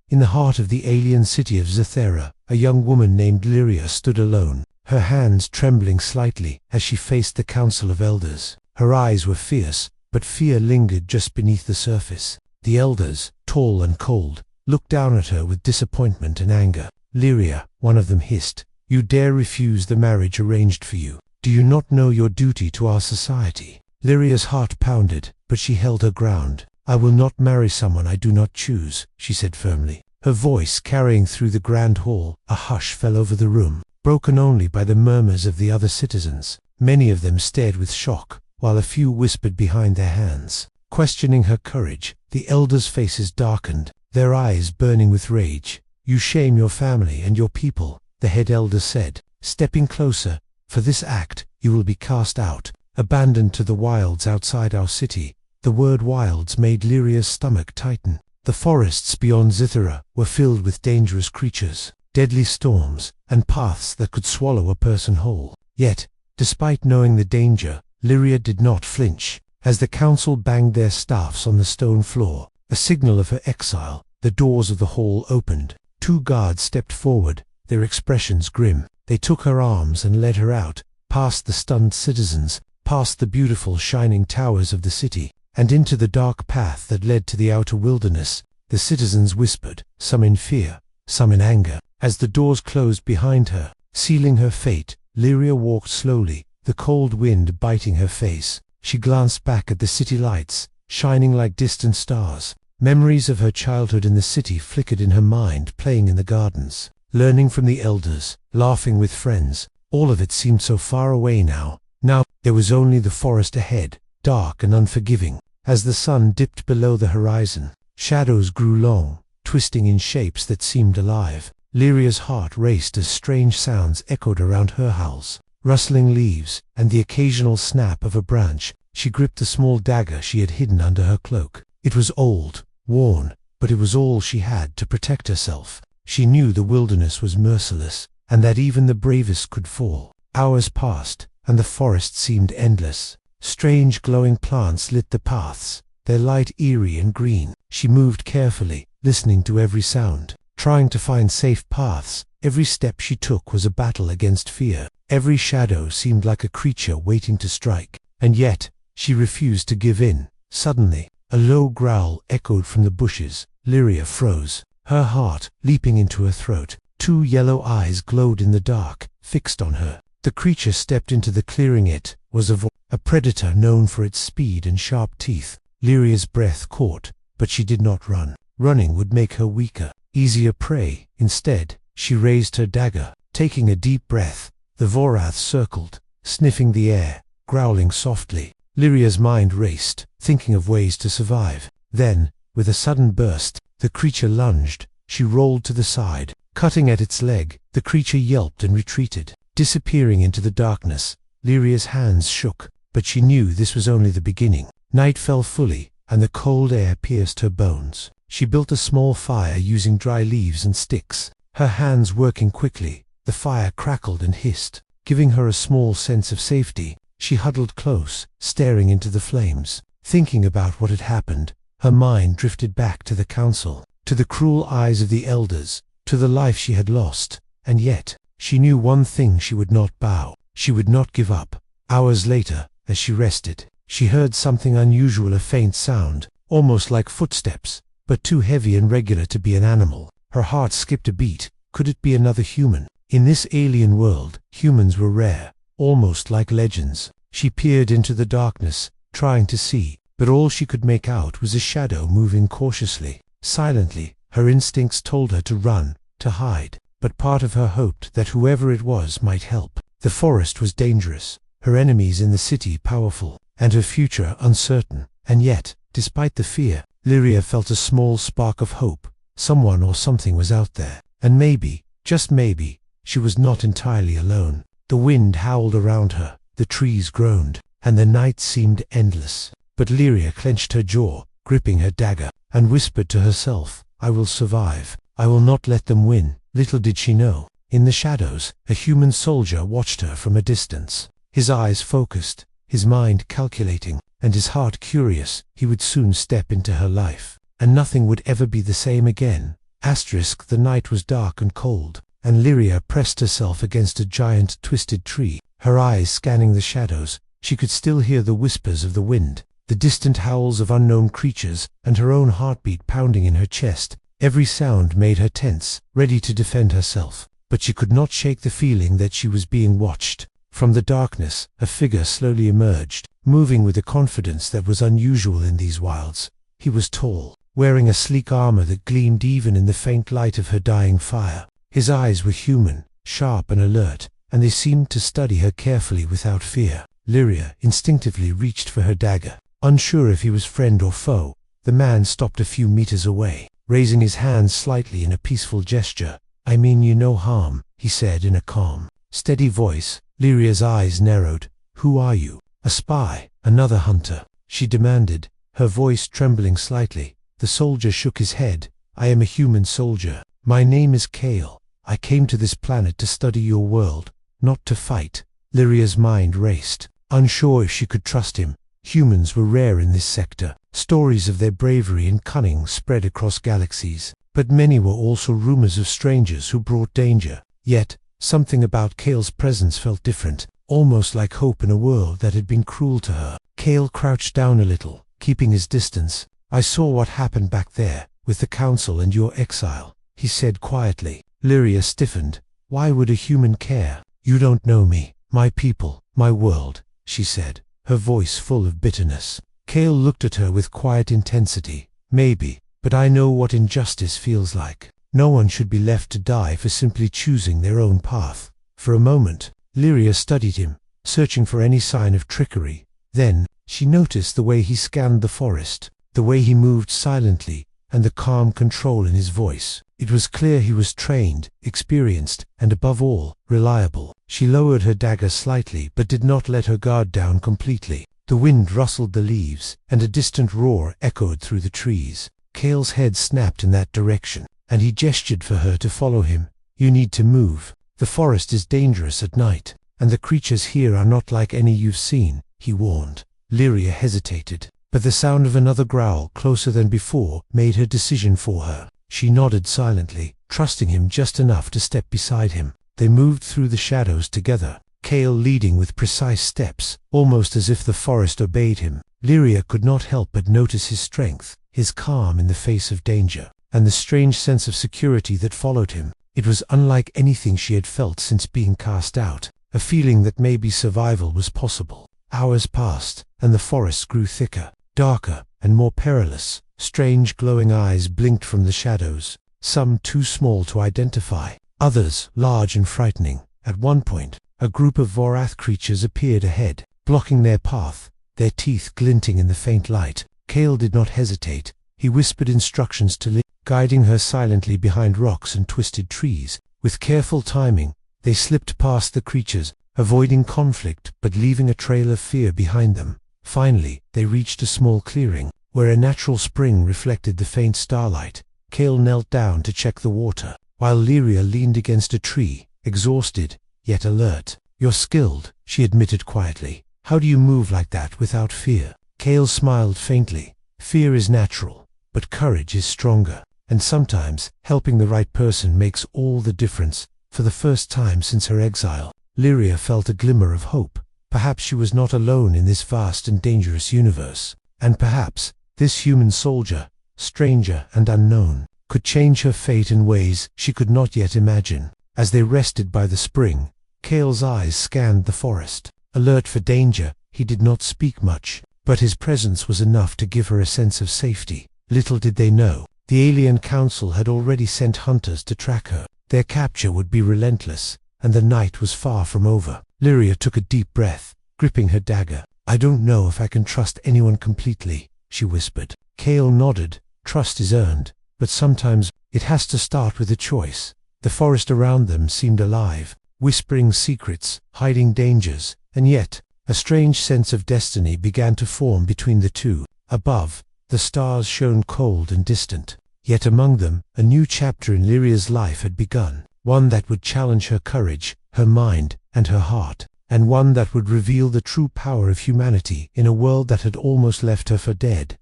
In the heart of the alien city of Zathera, a young woman named Lyria stood alone, her hands trembling slightly as she faced the council of elders. Her eyes were fierce, but fear lingered just beneath the surface. The elders, tall and cold, looked down at her with disappointment and anger. "Lyria," one of them hissed, "you dare refuse the marriage arranged for you. Do you not know your duty to our society?" Lyria's heart pounded, but she held her ground. "I will not marry someone I do not choose," she said firmly. Her voice carrying through the grand hall. A hush fell over the room, broken only by the murmurs of the other citizens. Many of them stared with shock, while a few whispered behind their hands, questioning her courage. The elders' faces darkened, their eyes burning with rage. "You shame your family and your people," the head elder said, stepping closer. "For this act, you will be cast out, abandoned to the wilds outside our city." The word wilds made Lyria's stomach tighten. The forests beyond Zathera were filled with dangerous creatures, deadly storms, and paths that could swallow a person whole. Yet, despite knowing the danger, Lyria did not flinch. As the council banged their staffs on the stone floor, a signal of her exile, the doors of the hall opened. 2 guards stepped forward, their expressions grim. They took her arms and led her out, past the stunned citizens, past the beautiful shining towers of the city, and into the dark path that led to the outer wilderness. The citizens whispered, some in fear, some in anger. As the doors closed behind her, sealing her fate, Lyria walked slowly, the cold wind biting her face. She glanced back at the city lights, shining like distant stars. Memories of her childhood in the city flickered in her mind, playing in the gardens, learning from the elders, laughing with friends. All of it seemed so far away now. Now, there was only the forest ahead, dark and unforgiving. As the sun dipped below the horizon, shadows grew long, twisting in shapes that seemed alive. Lyria's heart raced as strange sounds echoed around her house. Rustling leaves, and the occasional snap of a branch. She gripped the small dagger she had hidden under her cloak. It was old, worn, but it was all she had to protect herself. She knew the wilderness was merciless, and that even the bravest could fall. Hours passed, and the forest seemed endless. Strange glowing plants lit the paths, their light eerie and green. She moved carefully, listening to every sound, trying to find safe paths. Every step she took was a battle against fear. Every shadow seemed like a creature waiting to strike. And yet, she refused to give in. Suddenly, a low growl echoed from the bushes. Lyria froze, her heart leaping into her throat. 2 yellow eyes glowed in the dark, fixed on her. The creature stepped into the clearing. It was a predator known for its speed and sharp teeth. Lyria's breath caught, but she did not run. Running would make her weaker, easier prey. Instead, she raised her dagger. Taking a deep breath, the Vorath circled, sniffing the air, growling softly. Lyria's mind raced, thinking of ways to survive. Then, with a sudden burst, the creature lunged. She rolled to the side, cutting at its leg. The creature yelped and retreated, disappearing into the darkness. Lyria's hands shook, but she knew this was only the beginning. Night fell fully, and the cold air pierced her bones. She built a small fire using dry leaves and sticks, her hands working quickly. The fire crackled and hissed, giving her a small sense of safety. She huddled close, staring into the flames, thinking about what had happened. Her mind drifted back to the council, to the cruel eyes of the elders, to the life she had lost. And yet, she knew one thing: she would not bow. She would not give up. Hours later, as she rested, she heard something unusual, a faint sound, almost like footsteps, but too heavy and regular to be an animal. Her heart skipped a beat. Could it be another human? In this alien world, humans were rare, almost like legends. She peered into the darkness, trying to see, but all she could make out was a shadow moving cautiously, silently. Her instincts told her to run, to hide, but part of her hoped that whoever it was might help. The forest was dangerous, her enemies in the city powerful, and her future uncertain. And yet, despite the fear, Lyria felt a small spark of hope. Someone or something was out there, and maybe, just maybe, she was not entirely alone. The wind howled around her, the trees groaned, and the night seemed endless. But Lyria clenched her jaw, gripping her dagger, and whispered to herself, "I will survive. I will not let them win." Little did she know, in the shadows, a human soldier watched her from a distance. His eyes focused, his mind calculating, and his heart curious. He would soon step into her life, and nothing would ever be the same again. The night was dark and cold, and Lyria pressed herself against a giant twisted tree, her eyes scanning the shadows. She could still hear the whispers of the wind, the distant howls of unknown creatures, and her own heartbeat pounding in her chest. Every sound made her tense, ready to defend herself, but she could not shake the feeling that she was being watched. From the darkness, a figure slowly emerged, moving with a confidence that was unusual in these wilds. He was tall, wearing a sleek armor that gleamed even in the faint light of her dying fire. His eyes were human, sharp and alert, and they seemed to study her carefully without fear. Lyria instinctively reached for her dagger. Unsure if he was friend or foe, the man stopped a few meters away, raising his hands slightly in a peaceful gesture. "I mean you no harm," he said in a calm, steady voice. Lyria's eyes narrowed. "Who are you? A spy? Another hunter?" she demanded, her voice trembling slightly. The soldier shook his head. "I am a human soldier. My name is Kale. I came to this planet to study your world, not to fight." Lyria's mind raced, unsure if she could trust him. Humans were rare in this sector. Stories of their bravery and cunning spread across galaxies, but many were also rumors of strangers who brought danger. Yet, something about Kale's presence felt different, almost like hope in a world that had been cruel to her. Kale crouched down a little, keeping his distance. "I saw what happened back there, with the council and your exile," he said quietly. Lyria stiffened. "Why would a human care? You don't know me, my people, my world," she said, her voice full of bitterness. Kale looked at her with quiet intensity. "Maybe, but I know what injustice feels like. No one should be left to die for simply choosing their own path." For a moment, Lyria studied him, searching for any sign of trickery. Then, she noticed the way he scanned the forest, the way he moved silently, and the calm control in his voice. It was clear he was trained, experienced, and above all, reliable. She lowered her dagger slightly but did not let her guard down completely. The wind rustled the leaves, and a distant roar echoed through the trees. Kale's head snapped in that direction, and he gestured for her to follow him. "You need to move. The forest is dangerous at night, and the creatures here are not like any you've seen," he warned. Lyria hesitated, but the sound of another growl closer than before made her decision for her. She nodded silently, trusting him just enough to step beside him. They moved through the shadows together, Kale leading with precise steps, almost as if the forest obeyed him. Lyria could not help but notice his strength, his calm in the face of danger, and the strange sense of security that followed him. It was unlike anything she had felt since being cast out, a feeling that maybe survival was possible. Hours passed, and the forest grew thicker, darker, and more perilous. Strange glowing eyes blinked from the shadows, some too small to identify, others large and frightening. At one point, a group of Vorath creatures appeared ahead, blocking their path, their teeth glinting in the faint light. Kale did not hesitate. He whispered instructions to Lyria, guiding her silently behind rocks and twisted trees. With careful timing, they slipped past the creatures, avoiding conflict but leaving a trail of fear behind them. Finally, they reached a small clearing, where a natural spring reflected the faint starlight. Kale knelt down to check the water, while Lyria leaned against a tree, exhausted, yet alert. "You're skilled," she admitted quietly. "How do you move like that without fear?" Kale smiled faintly. "Fear is natural, but courage is stronger, and sometimes helping the right person makes all the difference." For the first time since her exile, Lyria felt a glimmer of hope. Perhaps she was not alone in this vast and dangerous universe, and perhaps this human soldier, stranger and unknown, could change her fate in ways she could not yet imagine. As they rested by the spring, Kale's eyes scanned the forest. Alert for danger, he did not speak much, but his presence was enough to give her a sense of safety. Little did they know, the alien council had already sent hunters to track her. Their capture would be relentless, and the night was far from over. Lyria took a deep breath, gripping her dagger. "I don't know if I can trust anyone completely," she whispered. Kale nodded. "Trust is earned, but sometimes it has to start with a choice." The forest around them seemed alive, whispering secrets, hiding dangers, and yet a strange sense of destiny began to form between the two. Above, the stars shone cold and distant, yet among them a new chapter in Lyria's life had begun, one that would challenge her courage, her mind, and her heart, and one that would reveal the true power of humanity in a world that had almost left her for dead.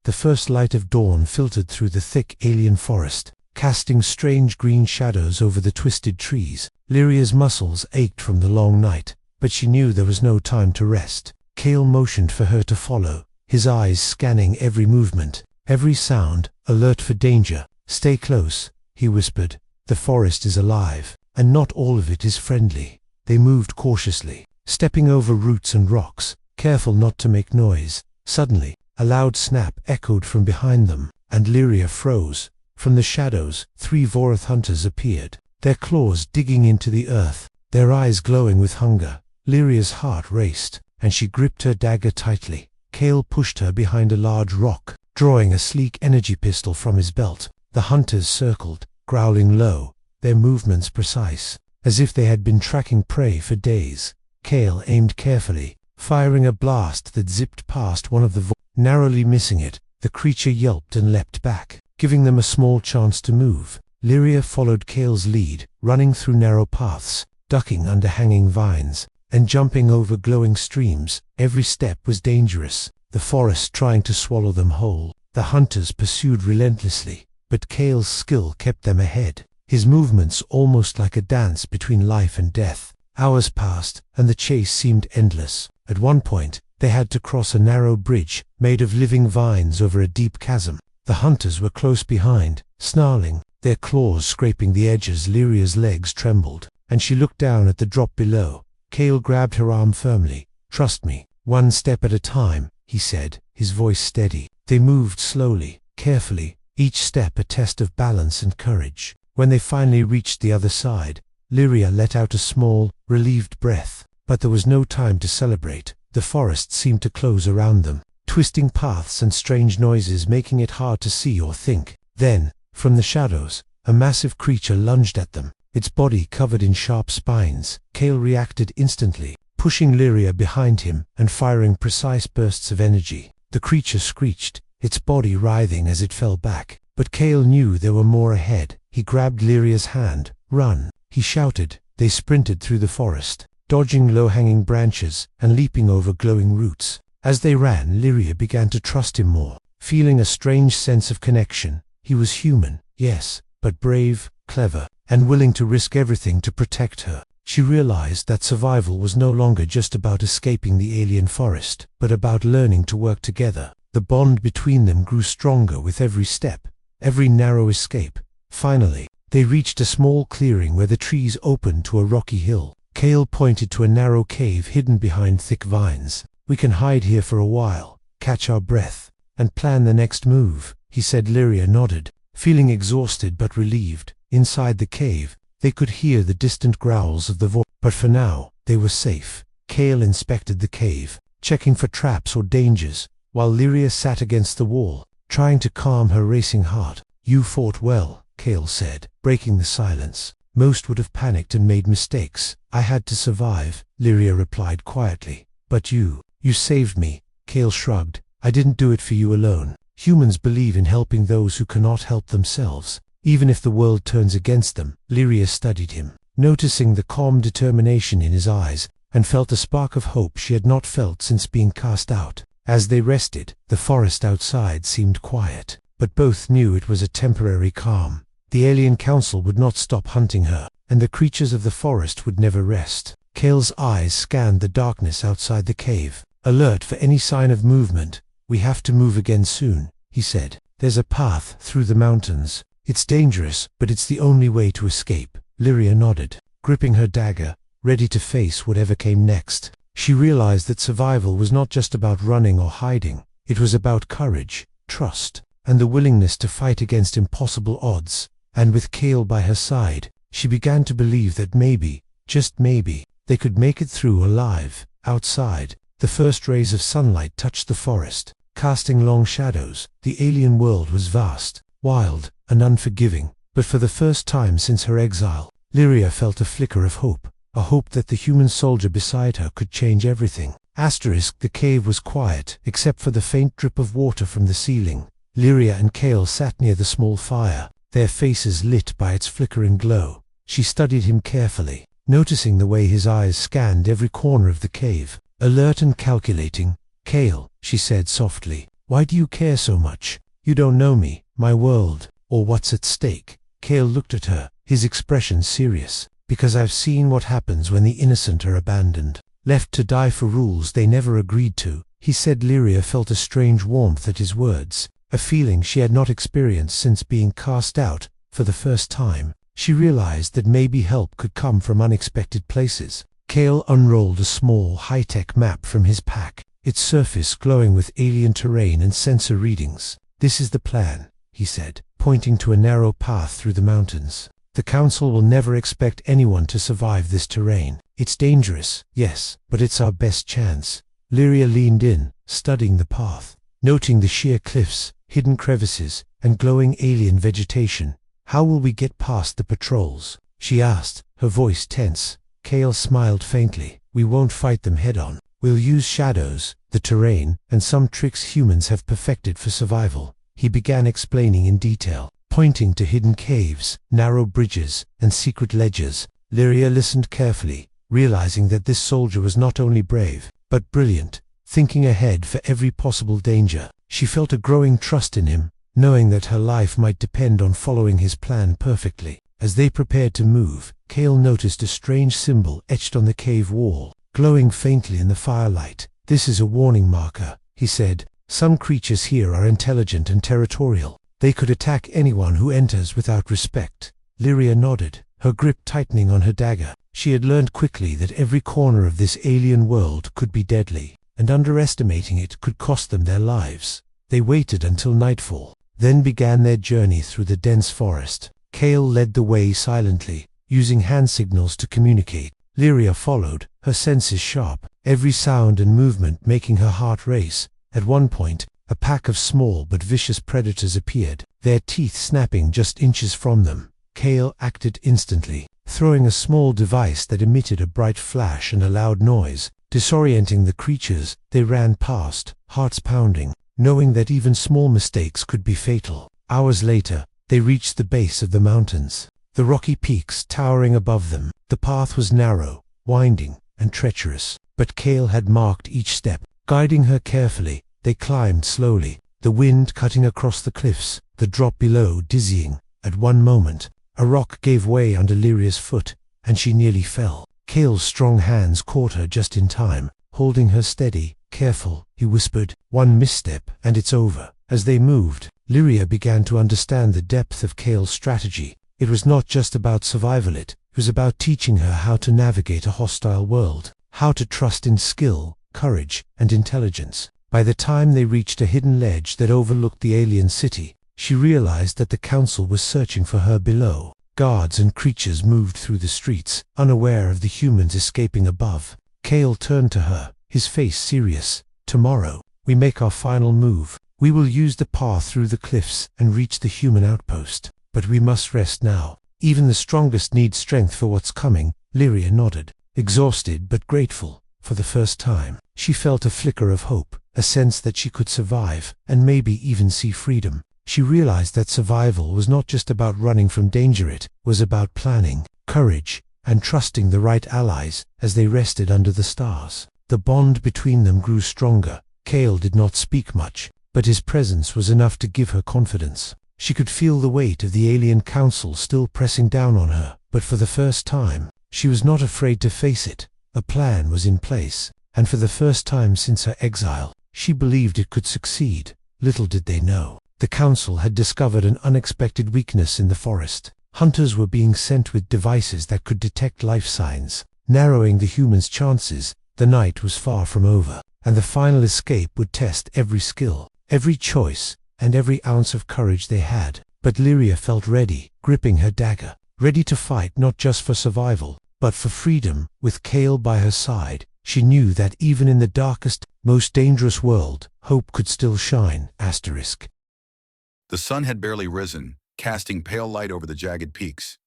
the first light of dawn filtered through the thick alien forest, casting strange green shadows over the twisted trees. Lyria's muscles ached from the long night, but she knew there was no time to rest. Kale motioned for her to follow, his eyes scanning every movement, every sound, alert for danger. "Stay close," he whispered. "The forest is alive, and not all of it is friendly." They moved cautiously, stepping over roots and rocks, careful not to make noise. Suddenly, a loud snap echoed from behind them, and Lyria froze. From the shadows, 3 Vorath hunters appeared, their claws digging into the earth, their eyes glowing with hunger. Lyria's heart raced, and she gripped her dagger tightly. Kale pushed her behind a large rock, drawing a sleek energy pistol from his belt. The hunters circled, growling low, their movements precise, as if they had been tracking prey for days. Kale aimed carefully, firing a blast that zipped past one of the narrowly missing it. The creature yelped and leapt back, giving them a small chance to move. Lyria followed Kale's lead, running through narrow paths, ducking under hanging vines, and jumping over glowing streams. Every step was dangerous, the forest trying to swallow them whole. The hunters pursued relentlessly, but Kale's skill kept them ahead, his movements almost like a dance between life and death. Hours passed, and the chase seemed endless. At one point, they had to cross a narrow bridge, made of living vines over a deep chasm. The hunters were close behind, snarling, their claws scraping the edges. Lyria's legs trembled, and she looked down at the drop below. Kale grabbed her arm firmly. "Trust me, one step at a time," he said, his voice steady. They moved slowly, carefully, each step a test of balance and courage. When they finally reached the other side, Lyria let out a small, relieved breath. But there was no time to celebrate. The forest seemed to close around them, twisting paths and strange noises making it hard to see or think. Then, from the shadows, a massive creature lunged at them, its body covered in sharp spines. Kale reacted instantly, pushing Lyria behind him and firing precise bursts of energy. The creature screeched, its body writhing as it fell back. But Kale knew there were more ahead. He grabbed Lyria's hand. "Run!" he shouted. They sprinted through the forest, dodging low-hanging branches and leaping over glowing roots. As they ran, Lyria began to trust him more, feeling a strange sense of connection. He was human, yes, but brave, clever, and willing to risk everything to protect her. She realized that survival was no longer just about escaping the alien forest, but about learning to work together. The bond between them grew stronger with every step, every narrow escape. Finally, they reached a small clearing where the trees opened to a rocky hill. Kale pointed to a narrow cave hidden behind thick vines. "We can hide here for a while, catch our breath, and plan the next move," he said. Lyria nodded, feeling exhausted but relieved. Inside the cave, they could hear the distant growls of the void, but for now, they were safe. Kale inspected the cave, checking for traps or dangers, while Lyria sat against the wall, trying to calm her racing heart. "You fought well," Kale said, breaking the silence. "Most would have panicked and made mistakes. I had to survive," Lyria replied quietly. "But you saved me." Kale shrugged. "I didn't do it for you alone. Humans believe in helping those who cannot help themselves, even if the world turns against them." Lyria studied him, noticing the calm determination in his eyes, and felt a spark of hope she had not felt since being cast out. As they rested, the forest outside seemed quiet, but both knew it was a temporary calm. The alien council would not stop hunting her, and the creatures of the forest would never rest. Kale's eyes scanned the darkness outside the cave, alert for any sign of movement. "We have to move again soon," he said. "There's a path through the mountains. It's dangerous, but it's the only way to escape." Lyria nodded, gripping her dagger, ready to face whatever came next. She realized that survival was not just about running or hiding. It was about courage, trust, and the willingness to fight against impossible odds. And with Kale by her side, she began to believe that maybe, just maybe, they could make it through alive. Outside, the first rays of sunlight touched the forest, casting long shadows. The alien world was vast, wild, and unforgiving, but for the first time since her exile, Lyria felt a flicker of hope, a hope that the human soldier beside her could change everything. The cave was quiet, except for the faint drip of water from the ceiling. Lyria and Kale sat near the small fire, their faces lit by its flickering glow. She studied him carefully, noticing the way his eyes scanned every corner of the cave, alert and calculating. "Kale," she said softly, Why do you care so much? You don't know me, my world, or what's at stake. Kale looked at her, his expression serious. Because I've seen what happens when the innocent are abandoned, left to die for rules they never agreed to, he said. Lyria felt a strange warmth at his words, a feeling she had not experienced since being cast out for the first time. She realized that maybe help could come from unexpected places. Kale unrolled a small, high-tech map from his pack, its surface glowing with alien terrain and sensor readings. This is the plan, he said, pointing to a narrow path through the mountains. The Council will never expect anyone to survive this terrain. It's dangerous, yes, but it's our best chance. Lyria leaned in, studying the path, noting the sheer cliffs, hidden crevices, and glowing alien vegetation. How will we get past the patrols? She asked, her voice tense. Kale smiled faintly. We won't fight them head-on. We'll use shadows, the terrain, and some tricks humans have perfected for survival. He began explaining in detail, pointing to hidden caves, narrow bridges, and secret ledges. Lyria listened carefully, realizing that this soldier was not only brave, but brilliant, thinking ahead for every possible danger. She felt a growing trust in him, knowing that her life might depend on following his plan perfectly. As they prepared to move, Kale noticed a strange symbol etched on the cave wall, glowing faintly in the firelight. This is a warning marker, he said. Some creatures here are intelligent and territorial. They could attack anyone who enters without respect. Lyria nodded, her grip tightening on her dagger. She had learned quickly that every corner of this alien world could be deadly, and underestimating it could cost them their lives. They waited until nightfall, then began their journey through the dense forest. Kale led the way silently, using hand signals to communicate. Lyria followed, her senses sharp, every sound and movement making her heart race. At one point, a pack of small but vicious predators appeared, their teeth snapping just inches from them. Kale acted instantly, throwing a small device that emitted a bright flash and a loud noise. Disorienting the creatures, they ran past, hearts pounding, knowing that even small mistakes could be fatal. Hours later, they reached the base of the mountains, the rocky peaks towering above them. The path was narrow, winding, and treacherous, but Kale had marked each step, guiding her carefully. They climbed slowly, the wind cutting across the cliffs, the drop below dizzying. At one moment, a rock gave way under Lyria's foot, and she nearly fell. Kale's strong hands caught her just in time, holding her steady. Careful, he whispered. One misstep, and it's over. As they moved, Lyria began to understand the depth of Kale's strategy. It was not just about survival, it was about teaching her how to navigate a hostile world, how to trust in skill, courage, and intelligence. By the time they reached a hidden ledge that overlooked the alien city, she realized that the Council was searching for her below. Guards and creatures moved through the streets, unaware of the humans escaping above. Kale turned to her, his face serious. Tomorrow, we make our final move. We will use the path through the cliffs and reach the human outpost. But we must rest now. Even the strongest need strength for what's coming. Lyria nodded, exhausted but grateful. For the first time, she felt a flicker of hope, a sense that she could survive, and maybe even see freedom. She realized that survival was not just about running from danger, it was about planning, courage, and trusting the right allies. As they rested under the stars, the bond between them grew stronger. Kale did not speak much, but his presence was enough to give her confidence. She could feel the weight of the alien council still pressing down on her, but for the first time, she was not afraid to face it. A plan was in place, and for the first time since her exile, she believed it could succeed. Little did they know, the council had discovered an unexpected weakness in the forest. Hunters were being sent with devices that could detect life signs, narrowing the humans' chances. The night was far from over, and the final escape would test every skill, every choice, and every ounce of courage they had. But Lyria felt ready, gripping her dagger, ready to fight not just for survival, but for freedom. With Kale by her side, she knew that even in the darkest, most dangerous world, hope could still shine. The sun had barely risen, casting pale light over the jagged peaks.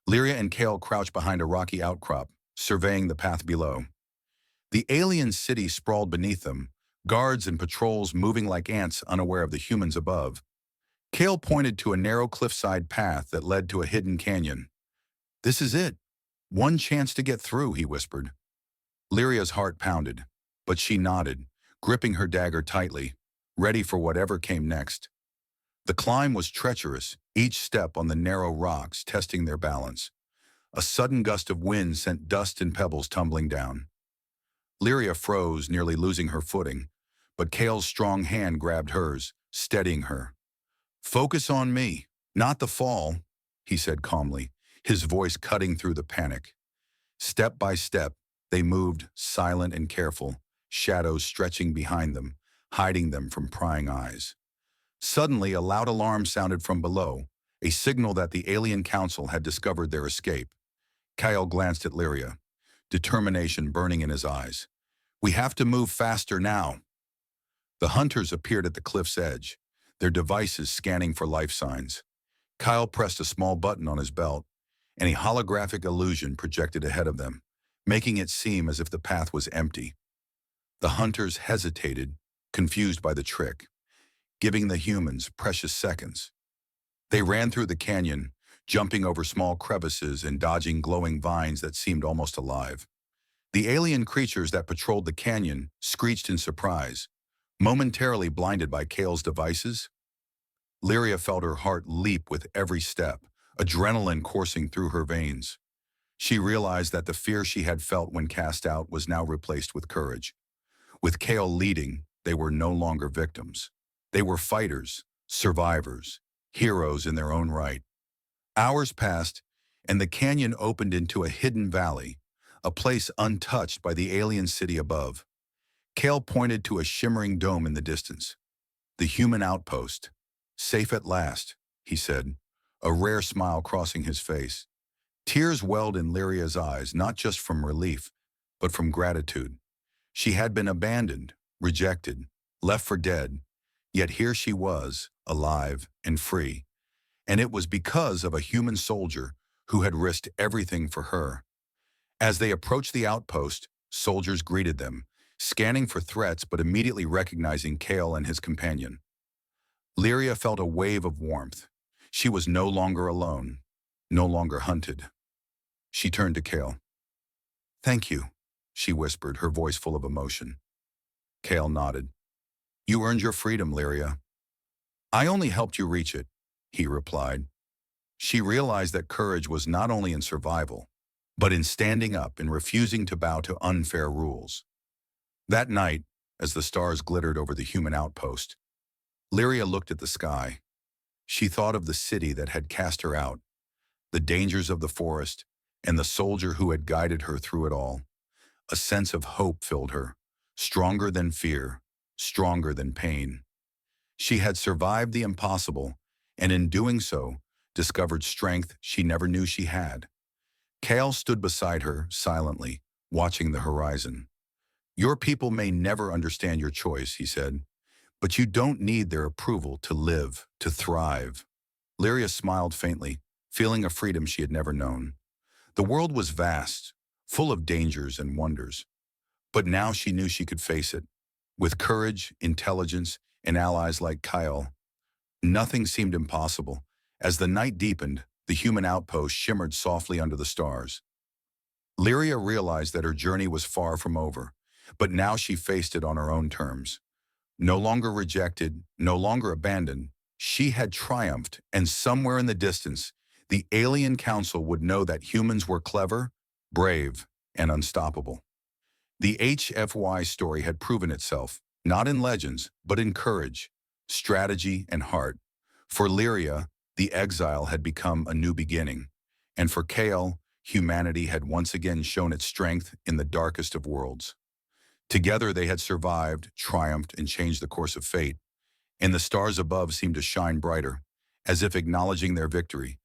Lyria and Kale crouched behind a rocky outcrop, surveying the path below. The alien city sprawled beneath them, guards and patrols moving like ants unaware of the humans above. Kale pointed to a narrow cliffside path that led to a hidden canyon. "This is it. One chance to get through," he whispered. Lyria's heart pounded, but she nodded, gripping her dagger tightly. ready for whatever came next. The climb was treacherous, each step on the narrow rocks testing their balance. A sudden gust of wind sent dust and pebbles tumbling down. Lyria froze, nearly losing her footing, but Kale's strong hand grabbed hers, steadying her. "Focus on me, not the fall," he said calmly, his voice cutting through the panic. Step by step, they moved, silent and careful, shadows stretching behind them, hiding them from prying eyes. Suddenly, a loud alarm sounded from below, a signal that the alien council had discovered their escape. Kyle glanced at Lyria, determination burning in his eyes. "We have to move faster now." The hunters appeared at the cliff's edge, their devices scanning for life signs. Kyle pressed a small button on his belt, and a holographic illusion projected ahead of them, making it seem as if the path was empty. The hunters hesitated, confused by the trick, giving the humans precious seconds. They ran through the canyon, jumping over small crevices and dodging glowing vines that seemed almost alive. The alien creatures that patrolled the canyon screeched in surprise, momentarily blinded by Kale's devices. Lyria felt her heart leap with every step, adrenaline coursing through her veins. She realized that the fear she had felt when cast out was now replaced with courage. With Kale leading, they were no longer victims. They were fighters, survivors, heroes in their own right. Hours passed, and the canyon opened into a hidden valley, a place untouched by the alien city above. Kale pointed to a shimmering dome in the distance. "The human outpost. Safe at last," he said, a rare smile crossing his face. Tears welled in Lyria's eyes, not just from relief, but from gratitude. She had been abandoned, rejected, left for dead, yet here she was, alive and free. And it was because of a human soldier who had risked everything for her. As they approached the outpost, soldiers greeted them, scanning for threats but immediately recognizing Kale and his companion. Lyria felt a wave of warmth. She was no longer alone, no longer hunted. She turned to Kale. "Thank you," she whispered, her voice full of emotion. Kale nodded. "You earned your freedom, Lyria." "I only helped you reach it," he replied. She realized that courage was not only in survival, but in standing up and refusing to bow to unfair rules. That night, as the stars glittered over the human outpost, Lyria looked at the sky. She thought of the city that had cast her out, the dangers of the forest, and the soldier who had guided her through it all. A sense of hope filled her, stronger than fear, stronger than pain. She had survived the impossible, and in doing so, discovered strength she never knew she had. Kale stood beside her, silently, watching the horizon. "Your people may never understand your choice," he said, "but you don't need their approval to live, to thrive." Lyria smiled faintly, feeling a freedom she had never known. The world was vast, full of dangers and wonders. But now she knew she could face it. With courage, intelligence, and allies like Kyle, nothing seemed impossible. As the night deepened, the human outpost shimmered softly under the stars. Lyria realized that her journey was far from over, but now she faced it on her own terms. No longer rejected, no longer abandoned, she had triumphed, and somewhere in the distance, the alien council would know that humans were clever, brave, and unstoppable. The HFY story had proven itself, not in legends, but in courage, strategy, and heart. For Lyria, the exile had become a new beginning, and for Kale, humanity had once again shown its strength in the darkest of worlds. Together they had survived, triumphed, and changed the course of fate, and the stars above seemed to shine brighter, as if acknowledging their victory.